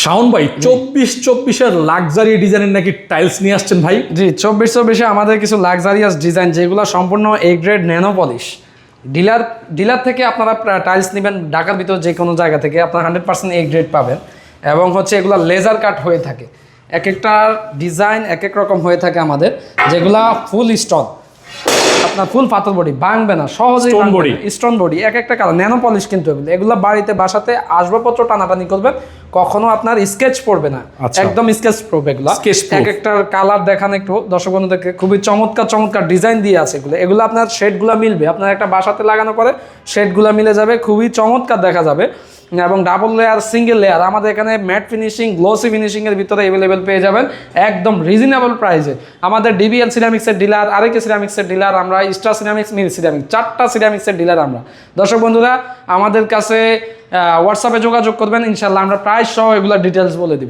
শাওন ভাই 24-24-এর লাক্সারি ডিজাইনের নাকি টাইলস নিয়ে আসছেন ভাই? জি 24-24-এ আমাদের কিছু লাক্সারিয়াস ডিজাইন যেগুলো সম্পূর্ণ A grade nano polish. Dealer থেকে আপনারা টাইলস নেবেন ঢাকার ভিতর যে কোনো জায়গা থেকে আপনারা 100% এ গ্রেড পাবেন। এবং হচ্ছে এগুলো লেজার কাট হয়ে থাকে, এক একটা ডিজাইন এক এক রকম হয়ে থাকে আমাদের, যেগুলা ফুল স্টোন, আপনার ফুল পাথর বডি, ভাঙবে না সহজেই, স্টোন বডি, এক একটা কালার ন্যানো পলিশ। কিন্তু এগুলো বাড়িতে বাসাতে আসবাবপত্র টানাটানি করবেন, কখনো আপনার স্কেচ পড়বে না, একদম স্কেচ প্রুফ। এগুলো এক একটা কালার দেখান একটু দর্শক বন্ধুদেরকে, খুবই চমৎকার চমৎকার ডিজাইন দিয়ে আছে এগুলো আপনার শেডগুলো মিলবে, আপনার একটা বাসাতে লাগানো পরে শেডগুলো মিলে যাবে, খুবই চমৎকার দেখা যাবে। এবং ডাবল লেয়ার, সিঙ্গেল লেয়ার আমাদের এখানে ম্যাট ফিনিশিং, গ্লোসি ফিনিশিংয়ের ভিতরে অ্যাভেলেবেল পেয়ে যাবেন একদম রিজনেবল প্রাইসে। আমাদের ডিবিএল সিরামিক্সের ডিলার, আরেকে সিরামিক্সের ডিলার, আমরা স্টার সিরামিক্স, মিল সিরামিক্স, 4টা সিরামিক্সের ডিলার আমরা। দর্শক বন্ধুরা আমাদের কাছে হোয়াটসঅ্যাপে যোগাযোগ করবেন, ইনশাল্লাহ আমরা প্রাইস সহ এগুলো ডিটেলস বলে দিব।